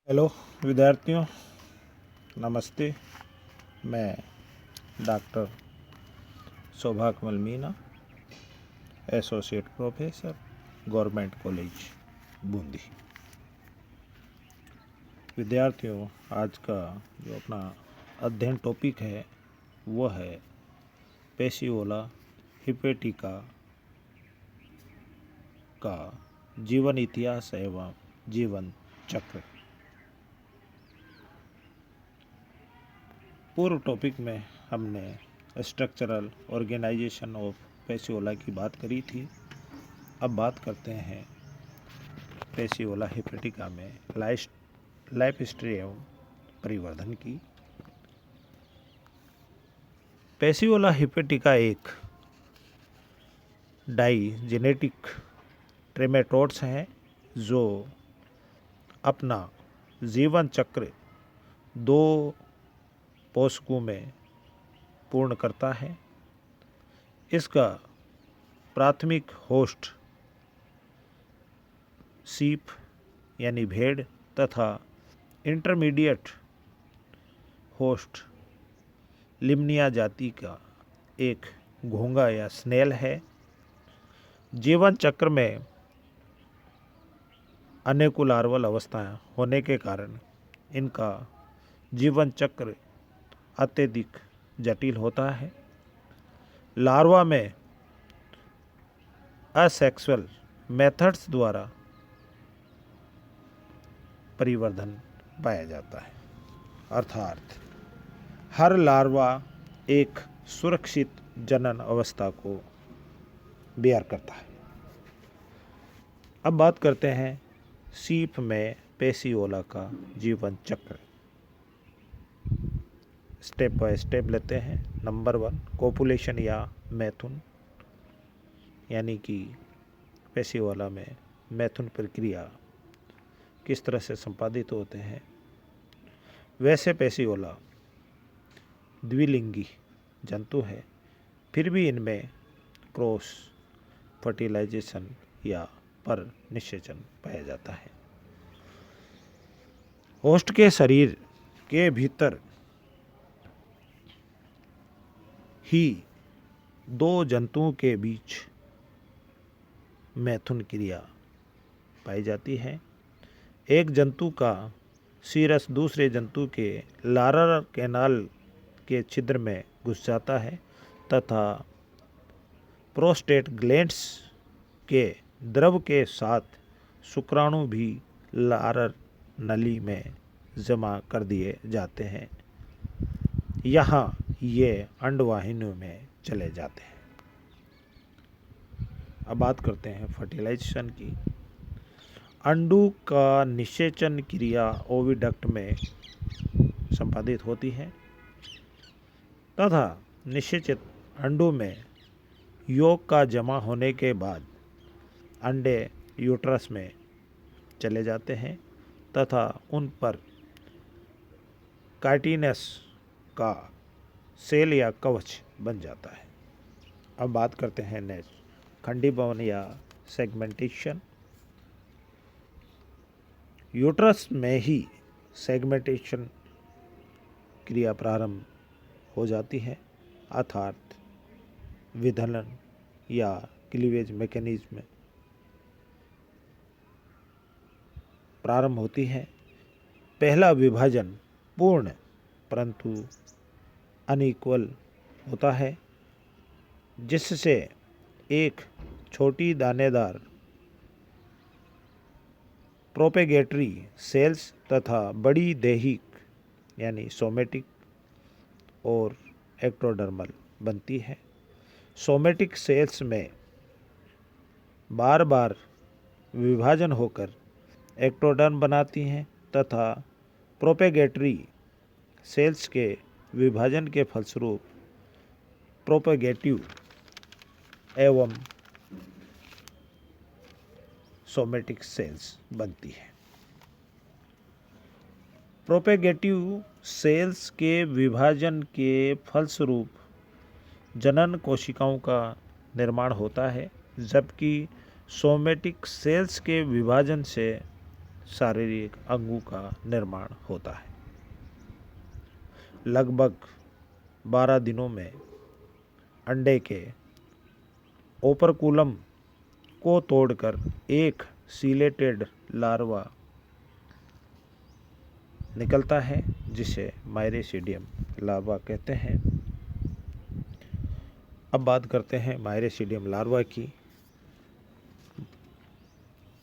Hello विद्यार्थियों, नमस्ते। मैं doctor Saubhagyamal Meena, associate professor, government college Bundi. विद्यार्थियों, आज का जो अपना अध्ययन टॉपिक है वह है पैसिओला हिपेटिका का जीवन इतिहास एवं जीवन चक्र। पूर्व टॉपिक में हमने स्ट्रक्चरल ऑर्गेनाइजेशन ऑफ पैसिओला की बात करी थी। अब बात करते हैं पैसिओला हिपेटिका में लाइफ हिस्ट्री एवं परिवर्धन की। पैसिओला हिपेटिका एक डाइजेनेटिक ट्रेमेटोड्स हैं जो अपना जीवन चक्र 2 पोषकों में पूर्ण करता है। इसका प्राथमिक होस्ट सीप यानी भेड़ तथा इंटरमीडिएट होस्ट लिम्निया जाति का एक घोंघा या स्नेल है। जीवन चक्र में अनेकों लार्वल अवस्थाएं होने के कारण इनका जीवन चक्र अत्यधिक जटिल होता है। लार्वा में असेक्सुअल मेथड्स द्वारा परिवर्धन पाया जाता है, अर्थात हर लार्वा एक सुरक्षित जनन अवस्था को बेयर करता है। अब बात करते हैं सीप में पैसिओला का जीवन चक्र। स्टेप बाय स्टेप लेते हैं। नंबर 1, कोपुलेशन या मैथुन, यानी कि पैसिओला में मैथुन प्रक्रिया किस तरह से संपादित होते हैं। वैसे पैसिओला द्विलिंगी जंतु है, फिर भी इनमें क्रॉस फर्टिलाइजेशन या पर निषेचन पाया जाता है। होस्ट के शरीर के भीतर ही 2 जंतुओं के बीच मैथुन क्रिया पाई जाती है। एक जंतु का सीरस दूसरे जंतु के लारर कैनाल के छिद्र में घुस जाता है तथा प्रोस्टेट ग्लैंड्स के द्रव के साथ शुक्राणु भी लारर नली में जमा कर दिए जाते हैं। यहाँ ये अंडवाहिनियों में चले जाते हैं। अब बात करते हैं फर्टिलाइजेशन की। अंडू का निषेचन क्रिया ओविडक्ट में संपादित होती है तथा निषेचित अंडों में यौग का जमा होने के बाद अंडे यूट्रस में चले जाते हैं तथा उन पर काइटिनस का सेल या कवच बन जाता है। अब बात करते हैं नेक्स्ट खंडीभवन या सेगमेंटेशन। यूट्रस में ही सेगमेंटेशन क्रिया प्रारंभ हो जाती है, अर्थात विधलन या क्लीवेज मैकेनिज्म प्रारंभ होती है। पहला विभाजन पूर्ण परंतु अनइक्वल होता है, जिससे एक छोटी दानेदार प्रोपेगेटरी सेल्स तथा बड़ी देहिक यानी सोमेटिक और एक्टोडर्मल बनती है। सोमेटिक सेल्स में बार बार विभाजन होकर एक्टोडर्म बनाती हैं तथा प्रोपेगेटरी सेल्स के विभाजन के फलस्वरूप प्रोपेगेटिव एवं सोमेटिक सेल्स बनती है। प्रोपेगेटिव सेल्स के विभाजन के फलस्वरूप जनन कोशिकाओं का निर्माण होता है, जबकि सोमेटिक सेल्स के विभाजन से शारीरिक अंगों का निर्माण होता है। लगभग 12 दिनों में अंडे के ओपरकुलम को तोड़कर एक सीलेटेड लार्वा निकलता है जिसे माइरेसीडियम लार्वा कहते हैं। अब बात करते हैं माइरेसीडियम लार्वा की।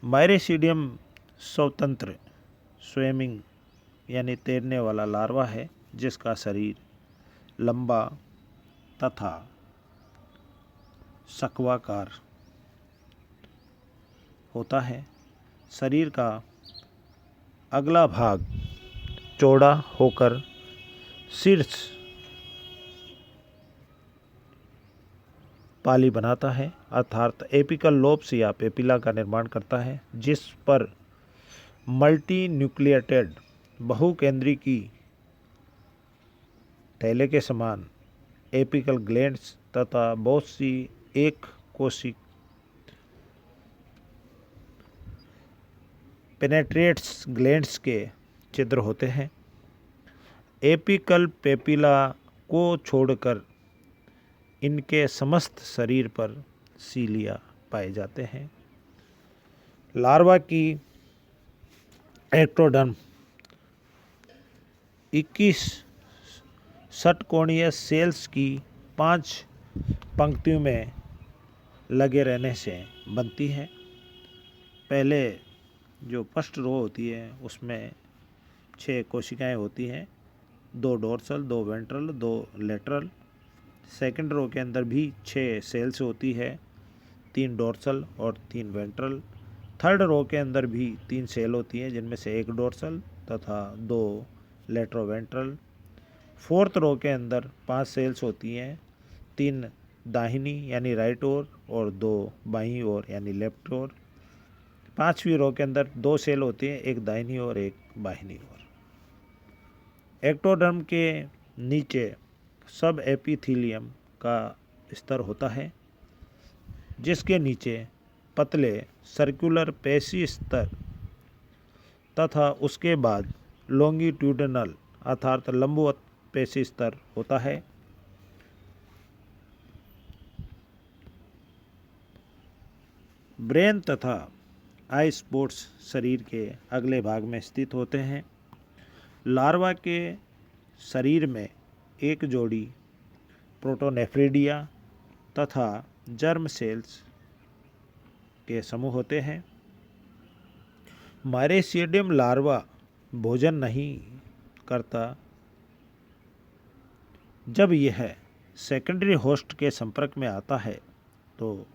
माइरेसीडियम स्वतंत्र स्विमिंग यानी तैरने वाला लार्वा है जिसका शरीर लंबा तथा शंक्वाकार होता है। शरीर का अगला भाग चौड़ा होकर शीर्ष पाली बनाता है अर्थात एपिकल लोब्स या पेपिला का निर्माण करता है, जिस पर मल्टी न्यूक्लिएटेड बहुकेंद्रीकी थैले के समान एपिकल ग्लैंड्स तथा बहुत सी एक कोशिक पेनेट्रेट्स ग्लैंड्स के छिद्र होते हैं। एपिकल पेपिला को छोड़कर इनके समस्त शरीर पर सीलिया पाए जाते हैं। लार्वा की एक्टोडर्म 21 षटकोणीय सेल्स की 5 पंक्तियों में लगे रहने से बनती है। पहले जो फर्स्ट रो होती है उसमें 6 कोशिकाएं होती हैं, 2 dorsal, 2 ventral, 2 lateral. Second row के अंदर भी 6 सेल्स होती है, 3 डोर्सल और 3 वेंट्रल। थर्ड रो के अंदर भी 3 सेल होती हैं जिनमें से 1 डोर्सल तथा 2 लेट्रोवेंट्रल। फोर्थ रो के अंदर 5 सेल्स होती हैं, 3 दाहिनी यानी राइट ओर और 2 बाईं ओर यानी लेफ्ट ओर। पांचवी रो के अंदर 2 सेल होती हैं, एक दाहिनी ओर एक बाहिनी ओर। एक्टोडर्म के नीचे सब एपिथीलियम का स्तर होता है जिसके नीचे पतले सर्कुलर पेशी स्तर तथा उसके बाद लॉन्गिट्यूडिनल अर्थात लंबवत पेशी स्तर होता है। ब्रेन तथा आई स्पॉट्स शरीर के अगले भाग में स्थित होते हैं। लार्वा के शरीर में एक जोड़ी प्रोटोनेफ्रिडिया तथा जर्म सेल्स के समूह होते हैं। माइरेसीडियम लार्वा भोजन नहीं करता। जब यह सेकेंडरी होस्ट के संपर्क में आता है तो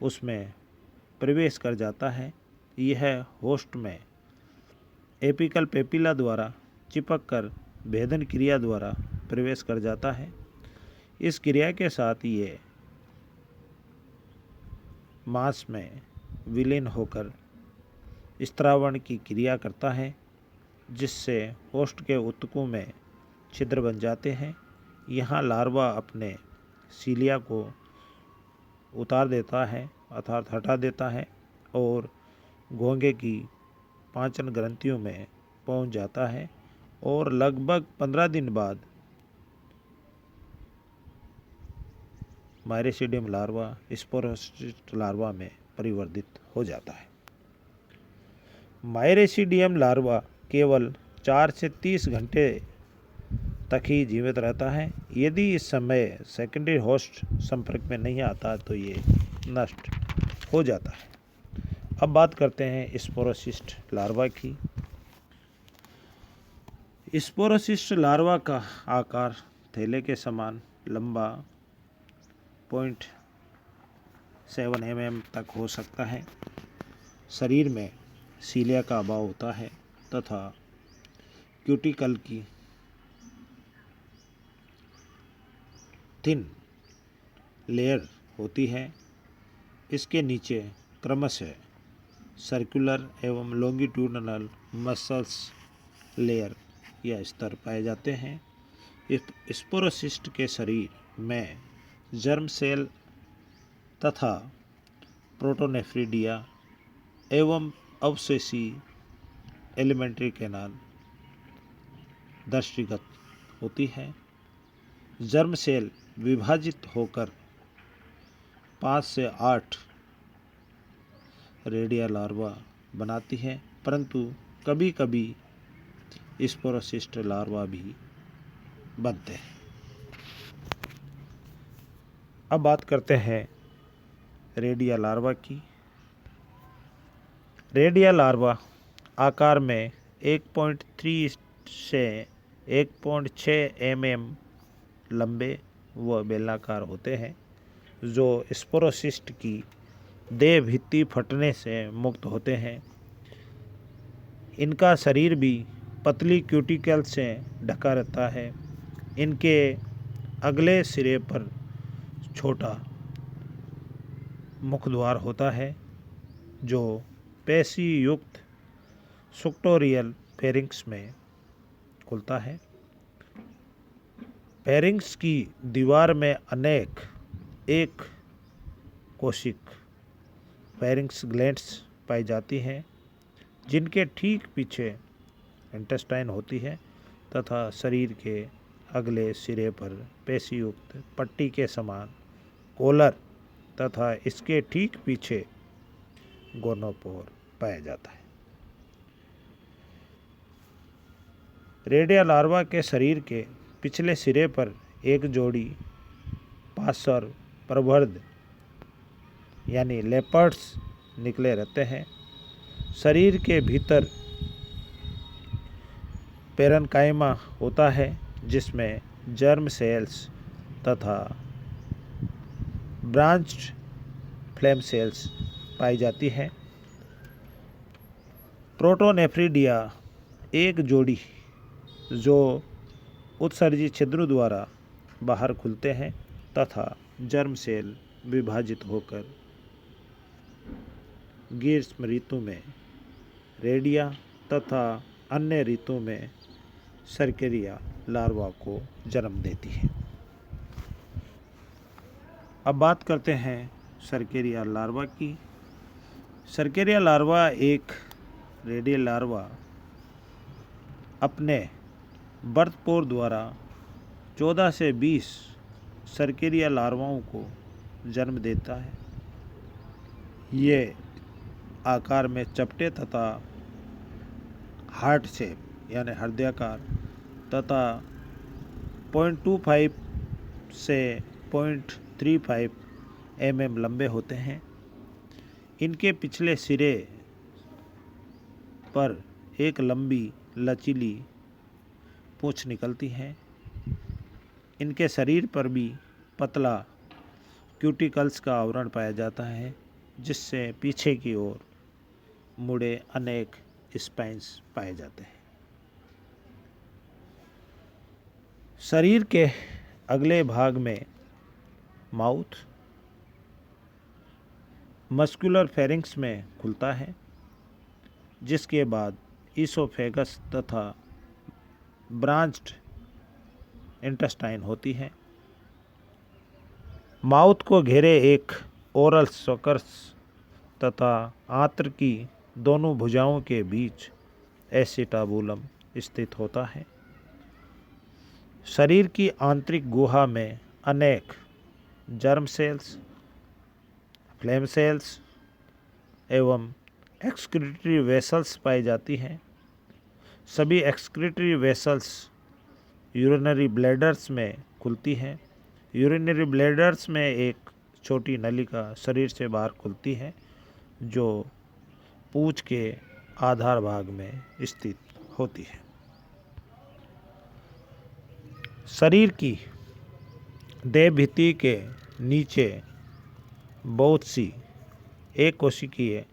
उसमें प्रवेश कर जाता है। यह होस्ट में एपिकल पेपिला द्वारा चिपक कर भेदन क्रिया द्वारा प्रवेश कर जाता है। इस क्रिया के साथ ये मांस में विलीन होकर स्त्रावण की क्रिया करता है जिससे होस्ट के ऊतकों में छिद्र बन जाते हैं। यहाँ लार्वा अपने सीलिया को उतार देता है अर्थात हटा देता है और घोंघे की पाचन ग्रंथियों में पहुंच जाता है और लगभग 15 दिन बाद माइरेसीडियम लार्वा स्पोरोसिस्ट लार्वा में परिवर्तित हो जाता है। माइरेसीडियम लार्वा केवल 4 से 30 घंटे तक ही जीवित रहता है। यदि इस समय सेकेंडरी होस्ट संपर्क में नहीं आता तो ये नष्ट हो जाता है। अब बात करते हैं स्पोरोसिस्ट लार्वा की। स्पोरोसिस्ट लार्वा का आकार थैले के समान लंबा 0.7 mm तक हो सकता है। शरीर में सीलिया का अभाव होता है तथा क्यूटिकल की थिन लेयर होती है। इसके नीचे क्रमशः सर्कुलर एवं लॉन्गिट्यूडिनल मसल्स लेयर या स्तर पाए जाते हैं। स्पोरोसिस्ट के शरीर में जर्म सेल तथा प्रोटोनेफ्रिडिया एवं अवशेषी एलिमेंट्री कैनाल दृष्टिगत होती है। जर्म सेल विभाजित होकर 5 से 8 रेडिया लार्वा बनाती है, परंतु कभी कभी स्पोरोसिस्ट लार्वा भी बनते हैं। अब बात करते हैं रेडिया लार्वा की। रेडिया लार्वा आकार में 1.3 से 1.6 mm लंबे व बेलनाकार होते हैं, जो स्पोरोसिस्ट की देह भित्ति फटने से मुक्त होते हैं। इनका शरीर भी पतली क्यूटिकल से ढका रहता है। इनके अगले सिरे पर छोटा मुखद्वार होता है, जो पेशी युक्त सुक्टोरियल फेरिंक्स में खुलता है। फेरिंक्स की दीवार में अनेक एक कोशिक फेरिंक्स ग्लैंड्स पाई जाती हैं, जिनके ठीक पीछे इंटेस्टाइन होती है तथा शरीर के अगले सिरे पर पेशीयुक्त पट्टी के समान कोलर तथा इसके ठीक पीछे गोनोपोर पाया जाता है। रेडिया लार्वा के शरीर के पिछले सिरे पर एक जोड़ी पासर प्रवर्ध यानी लेपर्ड्स निकले रहते हैं। शरीर के भीतर पेरेन्काइमा होता है, जिसमें जर्म सेल्स तथा ब्रांच्ड फ्लेम सेल्स पाई जाती है। प्रोटोनेफ्रिडिया एक जोड़ी जो उत्सर्जी छिद्रों द्वारा बाहर खुलते हैं तथा जर्म सेल विभाजित होकर ग्रीष्म ऋतु में रेडिया तथा अन्य ऋतु में सर्केरिया लार्वा को जन्म देती है। अब बात करते हैं सर्केरिया लार्वा की। सर्केरिया लार्वा एक रेडियल लार्वा अपने बर्थ पोर द्वारा 14 से 20 सर्केरिया लार्वाओं को जन्म देता है। ये आकार में चपटे तथा हार्ट शेप यानी हृदयाकार तथा 0.25 से 0.35 mm लंबे होते हैं। इनके पिछले सिरे पर एक लंबी लचीली पूंछ निकलती है। इनके शरीर पर भी पतला क्यूटिकल्स का आवरण पाया जाता है, जिससे पीछे की ओर मुड़े अनेक स्पाइन्स पाए जाते हैं। शरीर के अगले भाग में माउथ मस्कुलर फेरिंक्स में खुलता है, जिसके बाद ईसोफेगस तथा ब्रांच्ड इंटेस्टाइन होती है। माउथ को घेरे एक ओरल सकर्स तथा आंत्र की दोनों भुजाओं के बीच एसिटाबुलम स्थित होता है। शरीर की आंतरिक गुहा में अनेक जर्म सेल्स, फ्लेम सेल्स एवं एक्सक्रीटरी वेसल्स पाई जाती हैं। सभी एक्सक्रीटरी वेसल्स यूरिनरी ब्लैडर्स में खुलती हैं। यूरिनरी ब्लैडर्स में एक छोटी नलिका शरीर से बाहर खुलती है, जो पूंछ के आधार भाग में स्थित होती है। शरीर की देह भित्ति के नीचे बहुत सी एक कोशिकीय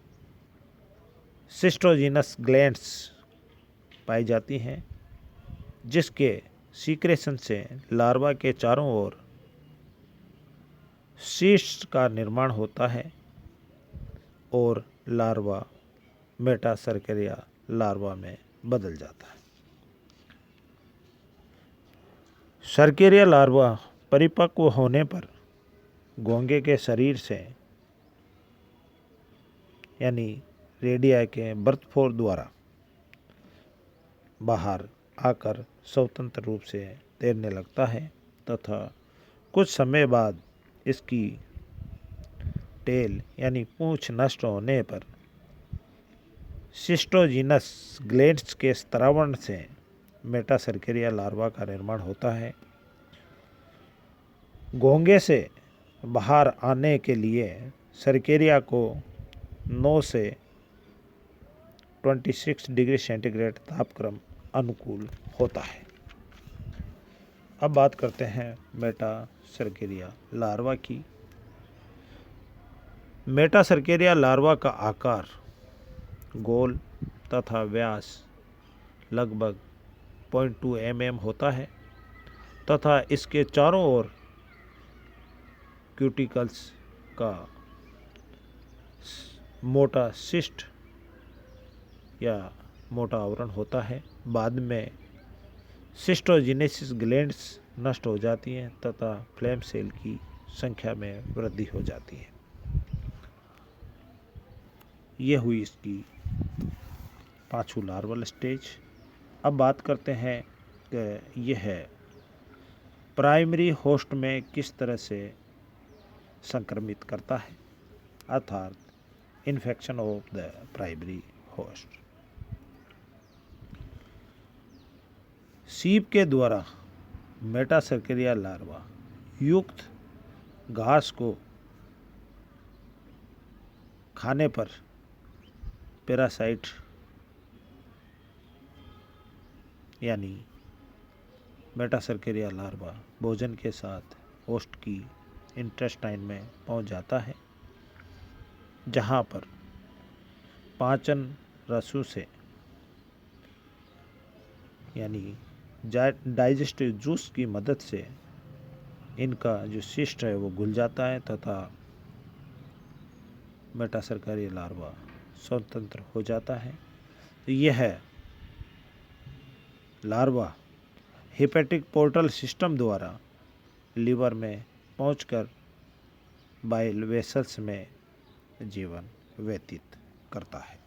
सिस्टोजिनस ग्लैंड्स पाई जाती हैं, जिसके सीक्रेशन से लार्वा के चारों ओर सिस्ट का निर्माण होता है और लार्वा मेटासर्केरिया लार्वा में बदल जाता है। सर्केरिया लार्वा परिपक्व होने पर घोंघे के शरीर से यानी रेडिया के बर्थफोर द्वारा बाहर आकर स्वतंत्र रूप से तैरने लगता है तथा कुछ समय बाद इसकी टेल यानी पूंछ नष्ट होने पर सिस्टोजिनस ग्लैंड्स के स्त्रावण से मेटासर्केरिया लार्वा का निर्माण होता है। घोंगे से बाहर आने के लिए सर्केरिया को 9 से 26 डिग्री सेंटीग्रेड तापक्रम अनुकूल होता है। अब बात करते हैं मेटासर्केरिया लार्वा की। मेटासर्केरिया लार्वा का आकार गोल तथा व्यास लगभग 0.2 mm होता है तथा इसके चारों ओर क्यूटिकल्स का मोटा सिस्ट या मोटा आवरण होता है। बाद में सिस्टोजिनेसिस ग्लैंड्स नष्ट हो जाती हैं तथा फ्लेम सेल की संख्या में वृद्धि हो जाती है। यह हुई इसकी पांचू लार्वल स्टेज। अब बात करते हैं कि यह प्राइमरी होस्ट में किस तरह से संक्रमित करता है, अर्थात infection of the primary host. सीप के द्वारा मेटासर्केरिया लार्वा युक्त घास को खाने पर पैरासाइट यानी मेटासर्केरिया लार्वा भोजन के साथ होस्ट की इंटेस्टाइन में पहुंच जाता है, जहां पर पाचन रसों से यानी डाइजेस्टिव जूस की मदद से इनका जो सिस्ट है वो घुल जाता है तथा मेटासर्केरिया लार्वा स्वतंत्र हो जाता है। तो यह लार्वा हेपेटिक पोर्टल सिस्टम द्वारा लीवर में पहुंचकर बाइल वेसल्स में जीवन व्यतीत करता है।